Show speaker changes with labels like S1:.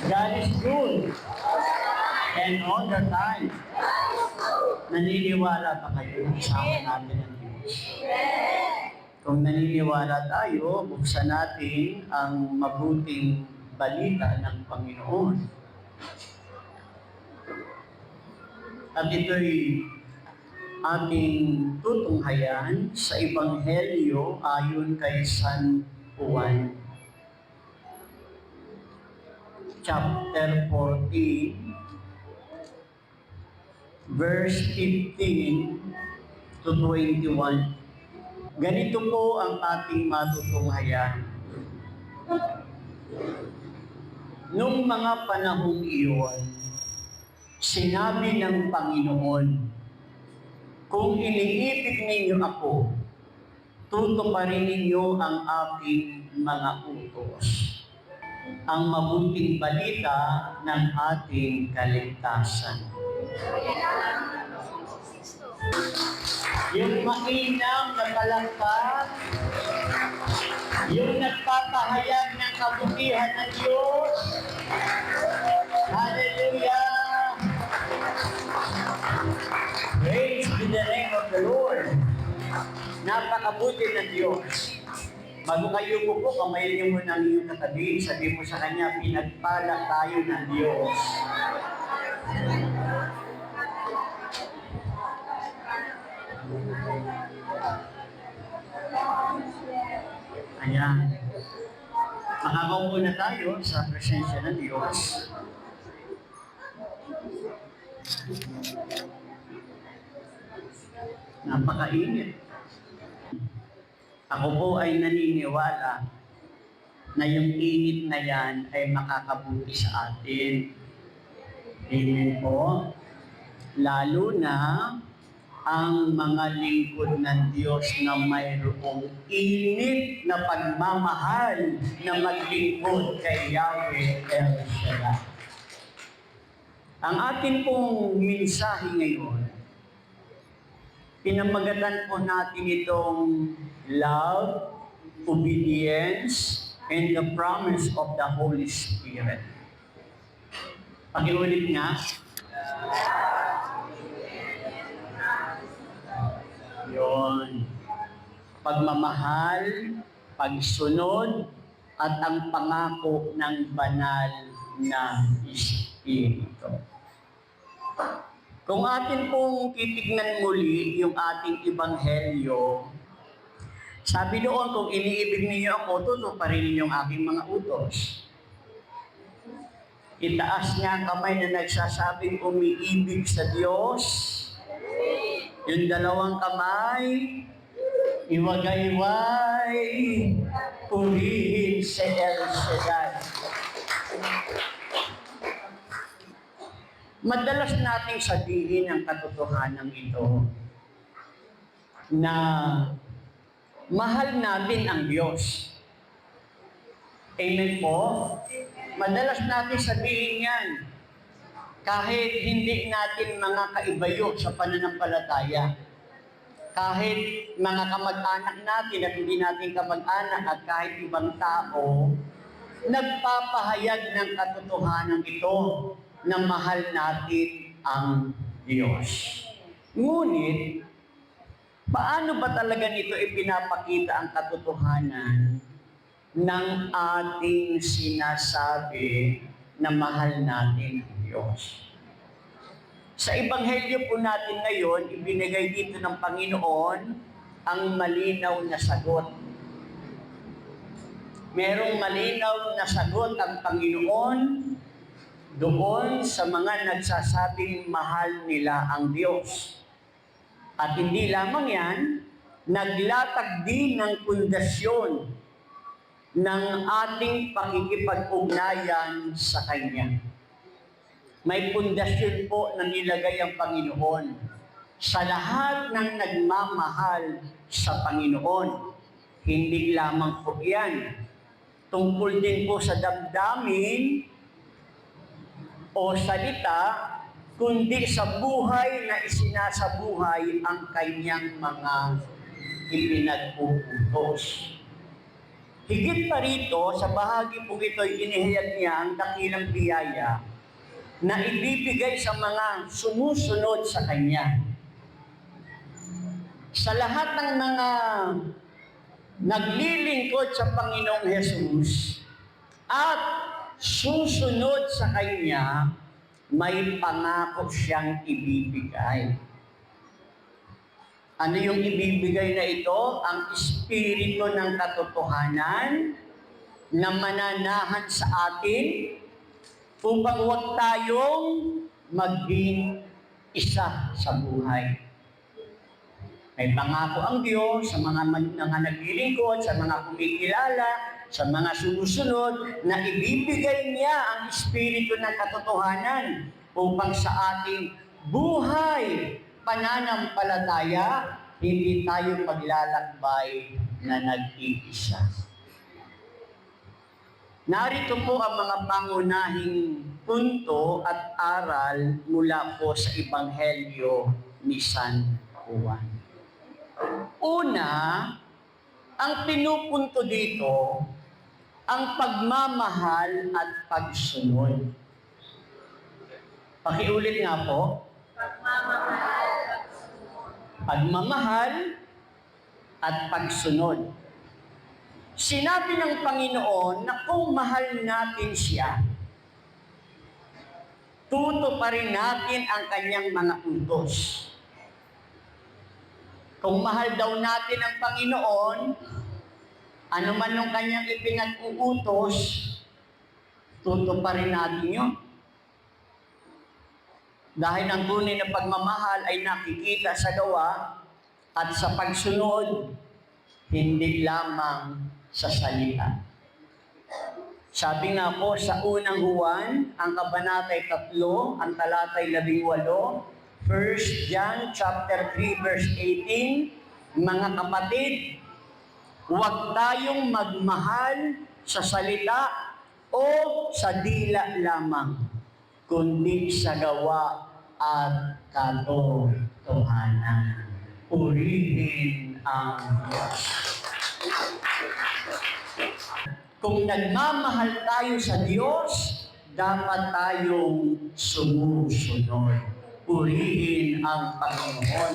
S1: God is good. And all the time. Naniniwala ba kayo? Kasama natin ang Diyos. Kung naniniwala tayo, buksan natin ang mabuting balita ng Panginoon. At ito'y ating tutunghayan sa Ebanghelyo ayon kay San Juan. Chapter 14, verse 15 to 21. Ganito po ang ating matutunghayan. Nung mga panahong iyon, sinabi ng Panginoon, kung iniibig ninyo ako, tutuparin ninyo ang aking mga utos, ang mabuting balita ng ating kaligtasan. Yung mainam na palakpak, yung nagpapahayag ng kabutihan ng Diyos. Hallelujah! Praise to the name of the Lord. Napakabuti ng Diyos. Bago kayo po, kamayin mo ng iyong katabi, sabi mo sa Kanya, pinagpala tayo ng Diyos. Ayan. Makakaupo na tayo sa presensya ng Diyos. Napakainit. Ako po ay naniniwala na yung init na yan ay makakabuti sa atin. Amen po. Lalo na ang mga lingkod ng Diyos na mayroong init na pagmamahal na maglingkod kay Yahweh El Shaddai. Ang atin pong mensahe ngayon, pinamagatan po natin itong love, obedience, and the promise of the Holy Spirit. Pakiulit nga. Yun. Pagmamahal, pagsunod, at ang pangako ng banal na Espiritu. Kung atin pong titignan muli yung ating Ebanghelyo, sabi doon, kung iniibig ninyo ako, tutuparin ninyo ang aking mga utos. Itaas niya ang kamay na nagsasabing umiibig sa Diyos. Yung dalawang kamay, iwagayway, purihin si El Shaddai. Madalas nating sabihin ang katotohanan ito na mahal natin ang Diyos. Amen po? Madalas natin sabihin yan. Kahit hindi natin mga kaibayo sa pananampalataya. Kahit mga kamag-anak natin at hindi natin kamag-anak at kahit ibang tao, nagpapahayag ng katotohanan ito na mahal natin ang Diyos. Ngunit, paano ba talaga nito ipinapakita ang katotohanan ng ating sinasabi na mahal natin ang Diyos? Sa Ebanghelyo po natin ngayon, ibinigay dito ng Panginoon ang malinaw na sagot. Merong malinaw na sagot ang Panginoon doon sa mga nagsasabing mahal nila ang Diyos. At hindi lamang yan, naglatag din ng pundasyon ng ating pakikipag-ugnayan sa Kanya. May pundasyon po na nilagay ang Panginoon sa lahat ng nagmamahal sa Panginoon. Hindi lamang po yan. Tungkol din po sa damdamin o salita, kundi sa buhay na isinasabuhay ang kanyang mga ipinag-uutos. Higit pa rito, sa bahagi po ito, inihayag niya ang dakilang biyaya na ibibigay sa mga sumusunod sa Kanya. Sa lahat ng mga naglilingkod sa Panginoong Hesus at susunod sa Kanya, may pangako siyang ibibigay. Ano yung ibibigay na ito? Ang Espiritu ng katotohanan na mananahan sa atin upang huwag tayong maging isa sa buhay. May pangako ang Diyos sa mga naglilingkod, sa mga kumikilala, sa mga sumusunod, na ibibigay niya ang Espiritu ng katotohanan upang sa ating buhay, pananampalataya, hindi tayo maglalakbay na nag-iisa. Narito po ang mga pangunahing punto at aral mula po sa Ebanghelyo ni San Juan. Una, ang pinupunto dito, ang pagmamahal at pagsunod. Pakiulit nga po. Pagmamahal at pagsunod. Sinabi ng Panginoon na kung mahal natin siya, tutuparin natin ang kanyang mga utos. Kung mahal daw natin ang Panginoon, ano man nung kanyang ipinag-uutos, tutuparin natin yun. Dahil ang tunay na pagmamahal ay nakikita sa gawa at sa pagsunod, hindi lamang sa salita. Sabi nga po sa unang Juan, ang kabanatay 3, ang talatay 18, 1 John chapter 3 verse 18, mga kapatid, huwag tayong magmahal sa salita o sa dila lamang, kundi sa gawa at katotohanan. Purihin ang Diyos. Kung nagmamahal tayo sa Diyos, dapat tayong sumusunod. Purihin ang Panginoon.